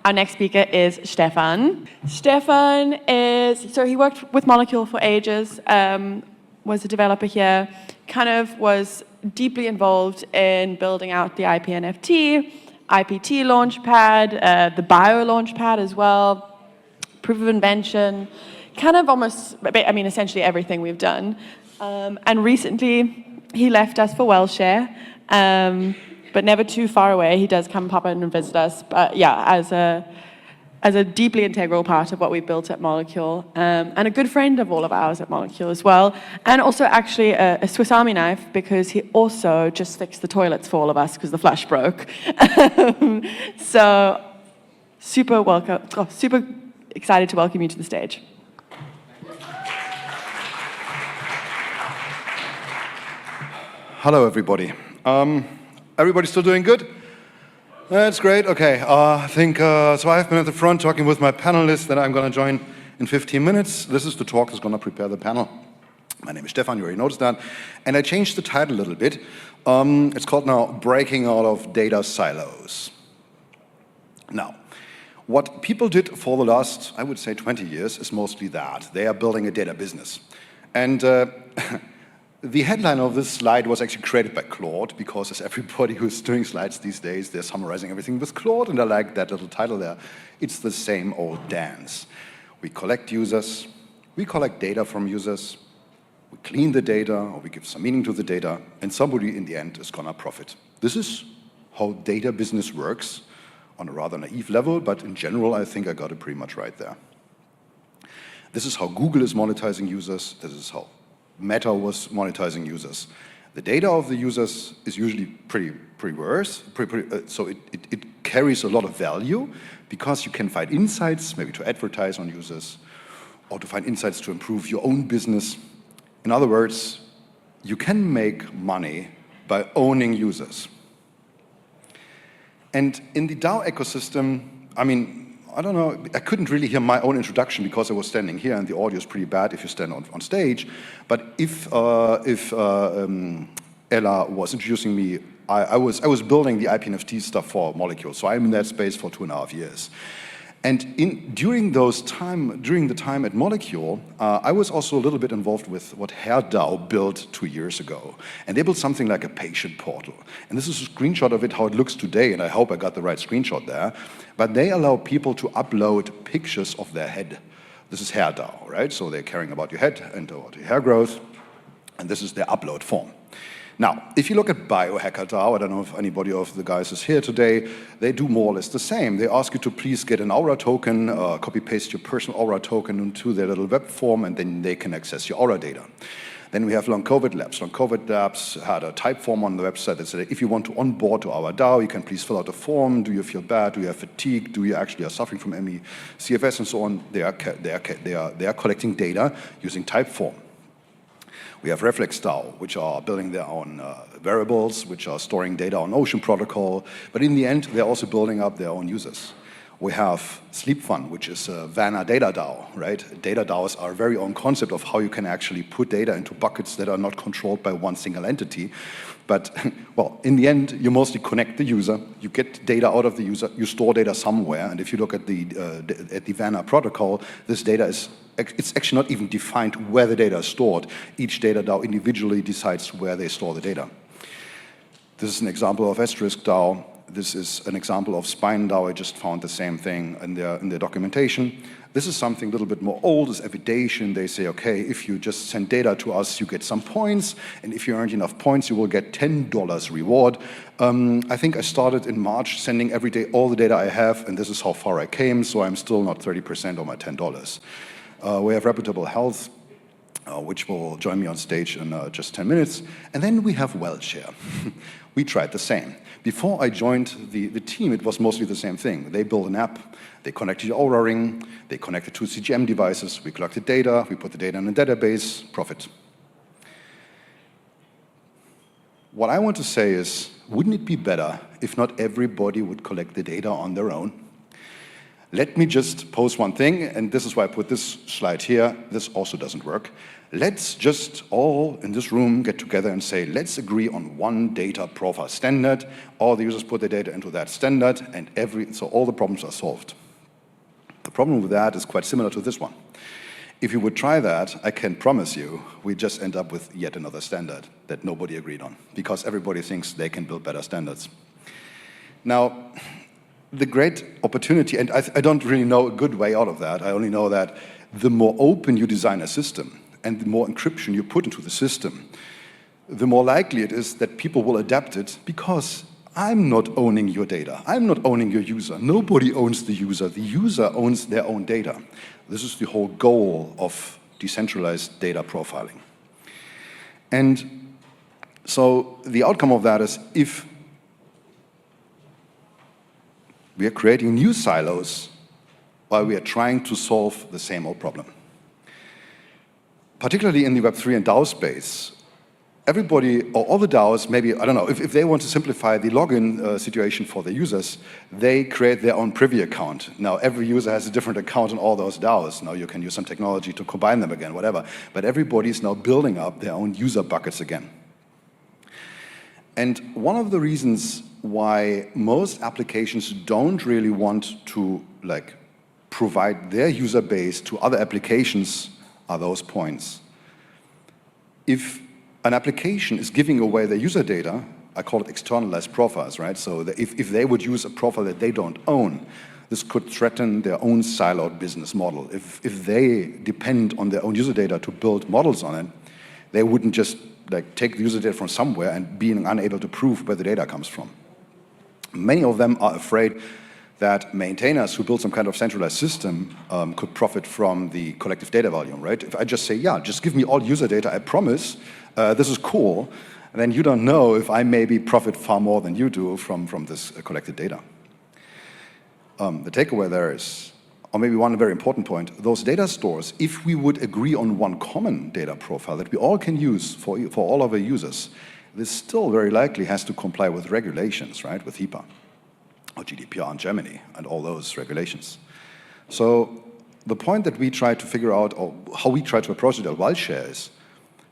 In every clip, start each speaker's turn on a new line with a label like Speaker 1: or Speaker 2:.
Speaker 1: our next speaker is Stefan. Stefan he worked with Molecule for ages, was a developer here, kind of was deeply involved in building out the IPNFT, IPT Launchpad, the Bio Launchpad as well, proof of invention, kind of essentially everything we've done. And recently, he left us for Welshare, but never too far away. He does come pop in and visit us, but yeah, as a deeply integral part of what we built at Molecule, and a good friend of all of ours at Molecule as well, and also actually a Swiss Army knife, because he also just fixed the toilets for all of us because the flush broke. So super excited to welcome you to the stage.
Speaker 2: Hello, everybody. Everybody still doing good? That's great. Okay, I think so. I've been at the front talking with my panelists that I'm going to join in 15 minutes. This is the talk that's going to prepare the panel. My name is Stefan, you already noticed that. And I changed the title a little bit. It's called now Breaking Out of Data Silos. Now, what people did for the last, I would say, 20 years is mostly that. They are building a data business. And the headline of this slide was actually created by Claude, because as everybody who's doing slides these days, they're summarizing everything with Claude, and I like that little title there. It's the same old dance. We collect users, we collect data from users, we clean the data, or we give some meaning to the data, and somebody in the end is gonna profit. This is how data business works on a rather naive level, but in general, I think I got it pretty much right there. This is how Google is monetizing users. This is how Meta was monetizing users. The data of the users is usually pretty worse, so it carries a lot of value, because you can find insights, maybe to advertise on users, or to find insights to improve your own business. In other words, you can make money by owning users. And in the DAO ecosystem, I don't know, I couldn't really hear my own introduction because I was standing here, and the audio is pretty bad if you stand on stage. But if Ella was introducing me, I was building the IPNFT stuff for Molecule, so I'm in that space for 2.5 years. And during the time at Molecule, I was also a little bit involved with what HairDAO built 2 years ago. And they built something like a patient portal. And this is a screenshot of it, how it looks today, and I hope I got the right screenshot there. But they allow people to upload pictures of their head. This is HairDAO, right? So they're caring about your head and about your hair growth, and this is their upload form. Now, if you look at Biohacker DAO, I don't know if anybody of the guys is here today, they do more or less the same. They ask you to please get an Aura token, copy-paste your personal Aura token into their little web form, and then they can access your Aura data. Then we have Long COVID Labs. Long COVID Labs had a type form on the website that said, if you want to onboard to our DAO, you can please fill out a form. Do you feel bad? Do you have fatigue? Do you actually are suffering from ME, CFS, and so on? They are collecting data using type form. We have Reflex DAO, which are building their own variables, which are storing data on Ocean Protocol. But in the end, they're also building up their own users. We have Sleep Fun, which is a Vanna data DAO, right? Data DAOs are a very own concept of how you can actually put data into buckets that are not controlled by one single entity. But, well, in the end, you mostly connect the user, you get data out of the user, you store data somewhere, and if you look at the Vanna protocol, this data it's actually not even defined where the data is stored. Each data DAO individually decides where they store the data. This is an example of Asterisk DAO. This is an example of Spine DAO. I just found the same thing in their documentation. This is something a little bit more old, is Evidation. They say, okay, if you just send data to us, you get some points, and if you earned enough points, you will get $10 reward. I think I started in March sending every day all the data I have, and this is how far I came, so I'm still not 30% on my $10. We have Reputable Health, which will join me on stage in just 10 minutes. And then we have Welshare. We tried the same. Before I joined the team, it was mostly the same thing. They built an app, they connected your Aura Ring, they connected to CGM devices, we collected data, we put the data in a database, profit. What I want to say is, wouldn't it be better if not everybody would collect the data on their own? Let me just pose one thing, and this is why I put this slide here. This also doesn't work. Let's just all in this room get together and say, let's agree on one data profile standard. All the users put their data into that standard, and so all the problems are solved. The problem with that is quite similar to this one. If you would try that, I can promise you, we just end up with yet another standard that nobody agreed on, because everybody thinks they can build better standards. Now, the great opportunity, and I don't really know a good way out of that. I only know that the more open you design a system and the more encryption you put into the system, the more likely it is that people will adapt it, because I'm not owning your data. I'm not owning your user. Nobody owns the user. The user owns their own data. This is the whole goal of decentralized data profiling. And so the outcome of that is, if we are creating new silos while we are trying to solve the same old problem. Particularly in the Web3 and DAO space, everybody, or all the DAOs, maybe, I don't know, if they want to simplify the login situation for the users, they create their own privy account. Now, every user has a different account in all those DAOs. Now, you can use some technology to combine them again, whatever. But everybody's now building up their own user buckets again. And one of the reasons why most applications don't really want to provide their user base to other applications are those points. If an application is giving away their user data, I call it externalized profiles, right? So if they would use a profile that they don't own, this could threaten their own siloed business model. If they depend on their own user data to build models on it, they wouldn't just take the user data from somewhere and being unable to prove where the data comes from. Many of them are afraid that maintainers who build some kind of centralized system could profit from the collective data volume, right? If I just say, yeah, just give me all user data, I promise, this is cool, then you don't know if I maybe profit far more than you do from this collected data. The takeaway there is, or maybe one very important point, those data stores, if we would agree on one common data profile that we all can use for all of our users, this still very likely has to comply with regulations, right, with HIPAA or GDPR in Germany and all those regulations. So the point that we try to figure out, or how we try to approach it at Welshare, is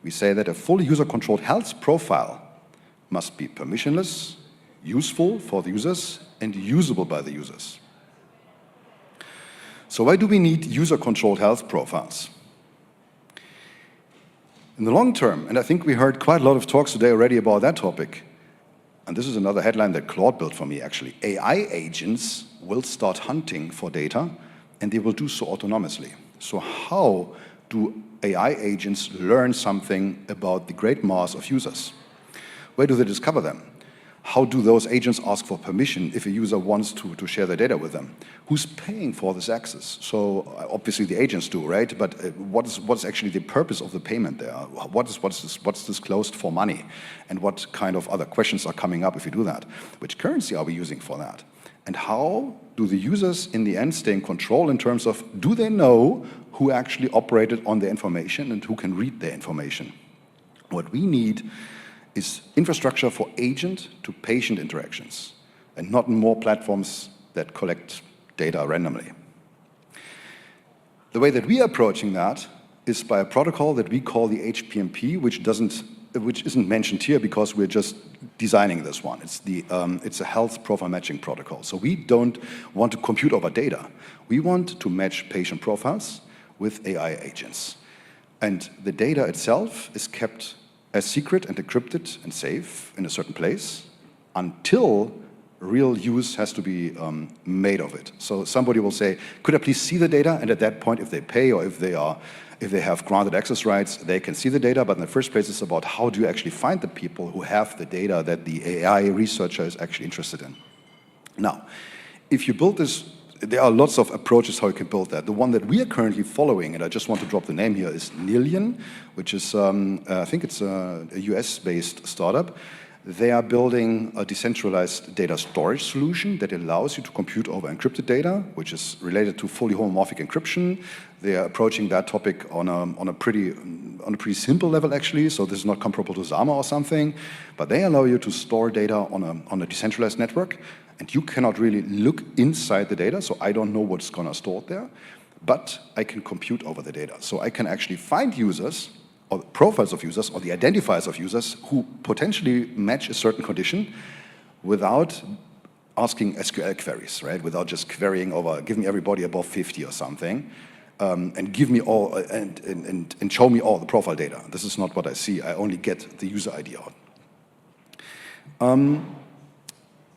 Speaker 2: we say that a fully user-controlled health profile must be permissionless, useful for the users, and usable by the users. So why do we need user-controlled health profiles? In the long term, and I think we heard quite a lot of talks today already about that topic, and this is another headline that Claude built for me actually, AI agents will start hunting for data, and they will do so autonomously. So how do AI agents learn something about the great mass of users? Where do they discover them? How do those agents ask for permission if a user wants to share their data with them? Who's paying for this access? So obviously the agents do, right? But what's actually the purpose of the payment there? What's disclosed for money? And what kind of other questions are coming up if you do that? Which currency are we using for that? And how do the users in the end stay in control in terms of, do they know who actually operated on their information and who can read their information? What we need is infrastructure for agent-to-patient interactions, and not more platforms that collect data randomly. The way that we are approaching that is by a protocol that we call the HPMP, which isn't mentioned here because we're just designing this one. It's a health profile matching protocol. So we don't want to compute over data. We want to match patient profiles with AI agents. And the data itself is kept as secret and encrypted and safe in a certain place until real use has to be made of it. So somebody will say, could I please see the data? And at that point, if they pay or if they have granted access rights, they can see the data. But in the first place, it's about how do you actually find the people who have the data that the AI researcher is actually interested in. Now, if you build this, there are lots of approaches how you can build that. The one that we are currently following, and I just want to drop the name here, is Nillion, which is, I think it's a US-based startup. They are building a decentralized data storage solution that allows you to compute over encrypted data, which is related to fully homomorphic encryption. They are approaching that topic on a pretty simple level, actually. So this is not comparable to Zama or something, but they allow you to store data on a decentralized network. And you cannot really look inside the data, so I don't know what's going to store there, but I can compute over the data. So I can actually find users, or profiles of users, or the identifiers of users who potentially match a certain condition without asking SQL queries, right? Without just querying over, give me everybody above 50 or something, and give me all, and show me all the profile data. This is not what I see. I only get the user ID out.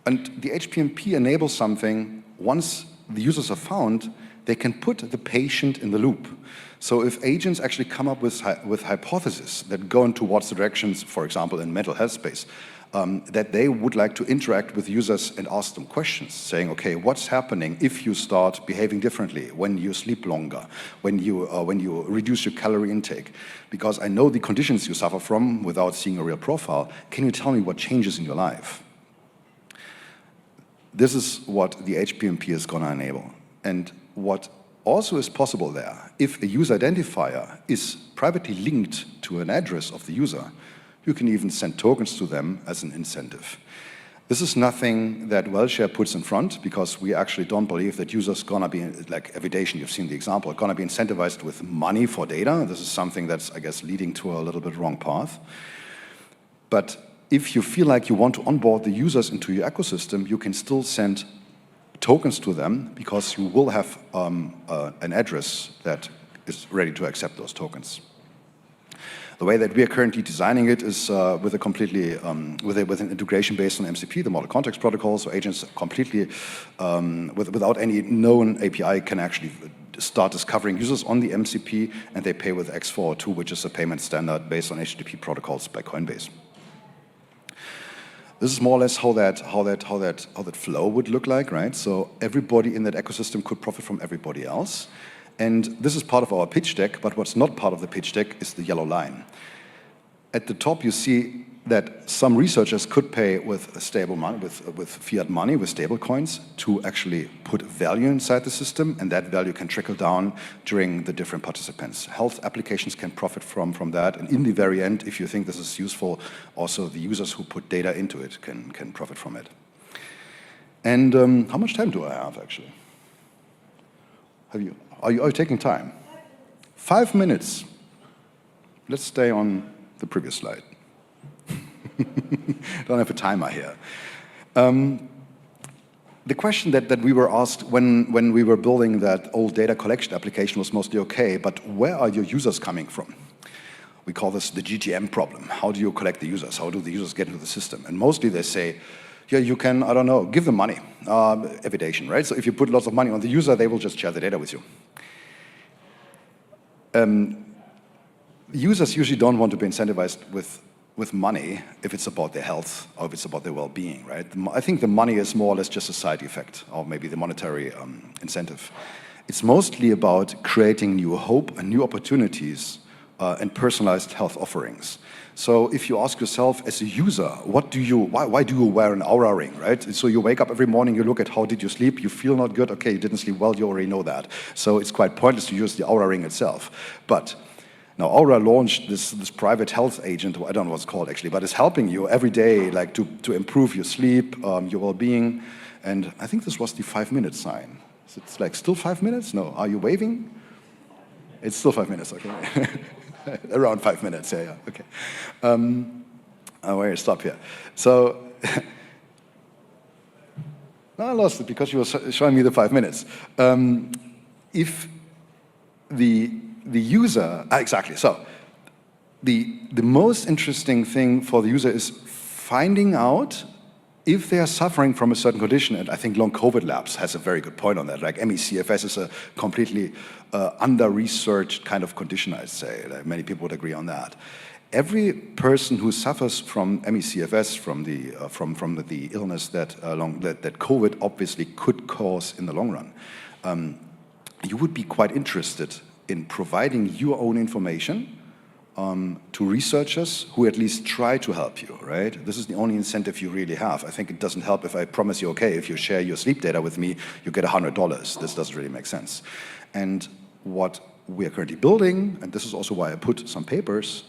Speaker 2: And the HPMP enables something, once the users are found, they can put the patient in the loop. So if agents actually come up with hypotheses that go in towards the directions, for example, in mental health space, that they would like to interact with users and ask them questions, saying, okay, what's happening if you start behaving differently, when you sleep longer, when you reduce your calorie intake? Because I know the conditions you suffer from without seeing a real profile. Can you tell me what changes in your life? This is what the HPMP is going to enable. And what also is possible there, if a user identifier is privately linked to an address of the user, you can even send tokens to them as an incentive. This is nothing that Welshare puts in front, because we actually don't believe that users gonna be, like Evidation, you've seen the example, are gonna be incentivized with money for data. This is something that's, I guess, leading to a little bit wrong path. But if you feel like you want to onboard the users into your ecosystem, you can still send tokens to them, because you will have an address that is ready to accept those tokens. The way that we are currently designing it is with an integration based on MCP, the Model Context Protocol, so agents completely, without any known API, can actually start discovering users on the MCP, and they pay with X402, which is a payment standard based on HTTP protocols by Coinbase. This is more or less how that flow would look like, right? So everybody in that ecosystem could profit from everybody else. And this is part of our pitch deck, but what's not part of the pitch deck is the yellow line. At the top, you see that some researchers could pay with stable money, with fiat money, with stable coins, to actually put value inside the system, and that value can trickle down during the different participants. Health applications can profit from that, and in the very end, if you think this is useful, also the users who put data into it can profit from it. And how much time do I have, actually? Are you taking time? 5 minutes. Let's stay on the previous slide. Don't have a timer here. The question that we were asked when we were building that old data collection application was mostly, okay, but where are your users coming from? We call this the GTM problem. How do you collect the users? How do the users get into the system? And mostly they say, yeah, you can, I don't know, give them money, evidation, right? So if you put lots of money on the user, they will just share the data with you. Users usually don't want to be incentivized with money if it's about their health or if it's about their well-being, right? I think the money is more or less just a side effect, or maybe the monetary incentive. It's mostly about creating new hope and new opportunities and personalized health offerings. So if you ask yourself as a user, why do you wear an Oura ring, right? So you wake up every morning, you look at how did you sleep, you feel not good, okay, you didn't sleep well, you already know that. So it's quite pointless to use the Oura ring itself. But now Oura launched this private health agent, I don't know what it's called actually, but it's helping you every day, like to improve your sleep, your well-being. And I think this was the 5-minute sign. So it's like still 5 minutes? No, are you waving? It's still 5 minutes, okay. Around 5 minutes, yeah, okay. Where stop here? So, no, I lost it because you were showing me the 5 minutes. If the user, exactly, so the most interesting thing for the user is finding out if they are suffering from a certain condition, and I think Long COVID Labs has a very good point on that, like ME/CFS is a completely under-researched kind of condition, I'd say. Like, many people would agree on that. Every person who suffers from ME/CFS, from the illness that COVID obviously could cause in the long run, you would be quite interested in providing your own information to researchers who at least try to help you, right? This is the only incentive you really have. I think it doesn't help if I promise you, okay, if you share your sleep data with me, you get $100. This doesn't really make sense. And what we are currently building, and this is also why I put some papers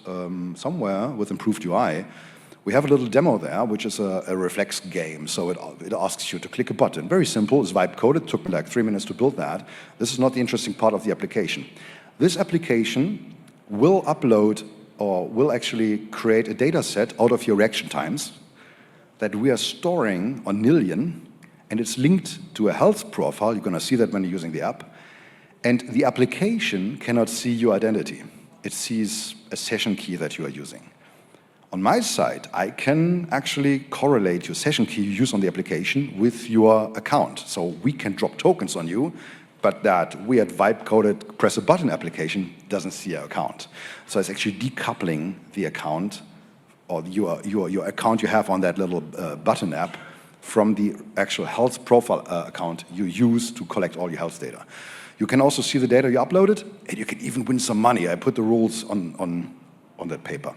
Speaker 2: somewhere with improved UI, We have a little demo there, which is a reflex game. So it asks you to click a button. Very simple, it's vibe coded. It took me like 3 minutes to build that. This is not the interesting part of the application. This application will upload or will actually create a data set out of your reaction times that we are storing on Nillion, and it's linked to a health profile. You're going to see that when you're using the app. And the application cannot see your identity. It sees a session key that you are using. On my side, I can actually correlate your session key you use on the application with your account. So we can drop tokens on you, but that weird vibe-coded press a button application doesn't see your account. So it's actually decoupling the account or your account you have on that little button app from the actual health profile account you use to collect all your health data. You can also see the data you uploaded, and you can even win some money. I put the rules on that paper.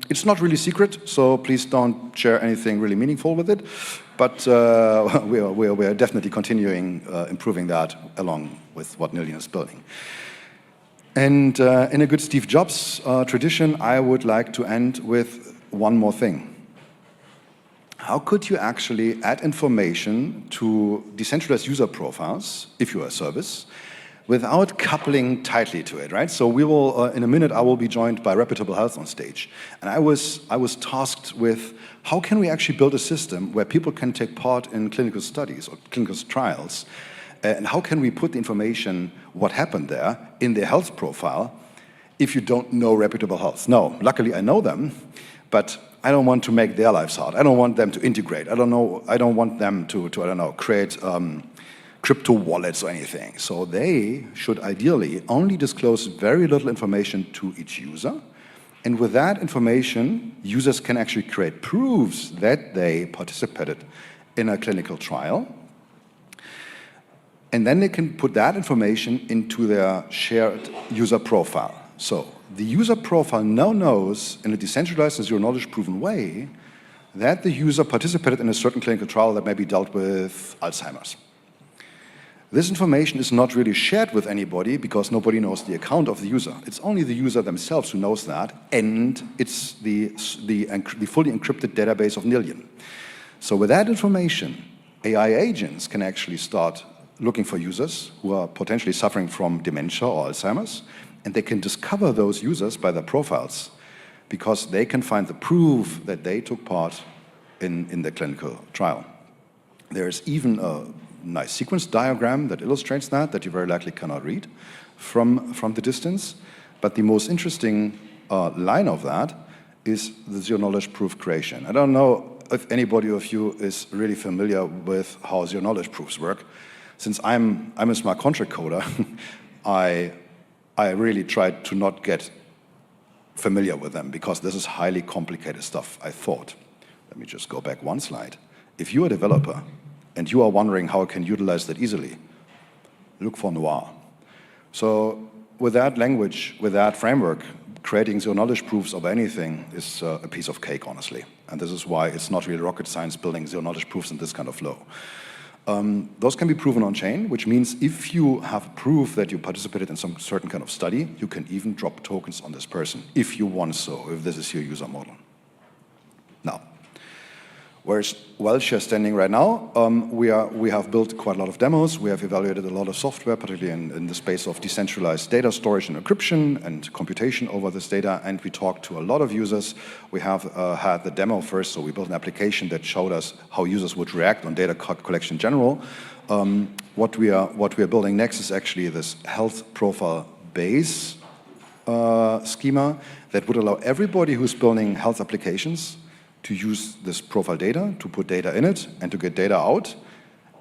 Speaker 2: It's not really secret, so please don't share anything really meaningful with it. But we are definitely continuing improving that along with what Nillion is building. And in a good Steve Jobs tradition, I would like to end with one more thing. How could you actually add information to decentralized user profiles, if you're a service, without coupling tightly to it, right? So we will, in a minute, I will be joined by Reputable Health on stage. And I was tasked with how can we actually build a system where people can take part in clinical studies or clinical trials, and how can we put the information, what happened there, in their health profile if you don't know Reputable Health? No, luckily I know them, but I don't want to make their lives hard. I don't want them to integrate. I don't want them to I don't know, create crypto wallets or anything. So they should ideally only disclose very little information to each user. And with that information, users can actually create proofs that they participated in a clinical trial. And then they can put that information into their shared user profile. So the user profile now knows, in a decentralized and zero-knowledge proven way, that the user participated in a certain clinical trial that maybe dealt with Alzheimer's. This information is not really shared with anybody because nobody knows the account of the user. It's only the user themselves who knows that, and it's the fully encrypted database of Nillion. So with that information, AI agents can actually start looking for users who are potentially suffering from dementia or Alzheimer's, and they can discover those users by their profiles because they can find the proof that they took part in the clinical trial. There is even a nice sequence diagram that illustrates that you very likely cannot read from the distance. But the most interesting line of that is the zero-knowledge proof creation. I don't know if anybody of you is really familiar with how zero-knowledge proofs work. Since I'm a smart contract coder, I really tried to not get familiar with them because this is highly complicated stuff, I thought. Let me just go back one slide. If you're a developer and you are wondering how I can utilize that easily, look for Noir. So with that language, with that framework, creating zero-knowledge proofs of anything is a piece of cake, honestly. And this is why it's not really rocket science building zero-knowledge proofs in this kind of flow. Those can be proven on-chain, which means if you have proof that you participated in some certain kind of study, you can even drop tokens on this person, if you want so, if this is your user model. Now, where's Welshare standing right now? We have built quite a lot of demos. We have evaluated a lot of software, particularly in the space of decentralized data storage and encryption and computation over this data. And we talked to a lot of users. We have had the demo first, so we built an application that showed us how users would react on data collection in general. What we are building next is actually this health profile base schema that would allow everybody who's building health applications to use this profile data, to put data in it, and to get data out,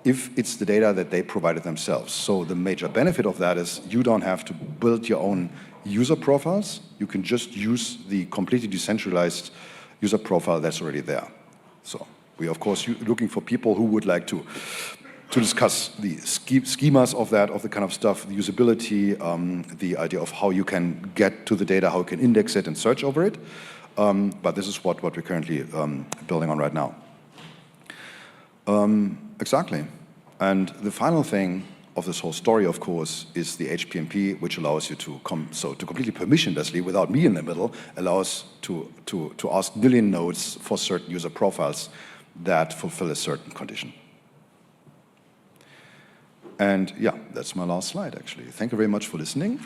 Speaker 2: if it's the data that they provided themselves. So the major benefit of that is you don't have to build your own user profiles. You can just use the completely decentralized user profile that's already there. So we, of course, looking for people who would like to discuss the schemas of that, of the kind of stuff, the usability, the idea of how you can get to the data, how you can index it and search over it. But this is what we're currently building on right now. Exactly. And the final thing of this whole story, of course, is the HPMP, which allows you to completely permissionlessly, without me in the middle, allows to ask billion nodes for certain user profiles that fulfill a certain condition. And yeah, that's my last slide, actually. Thank you very much for listening.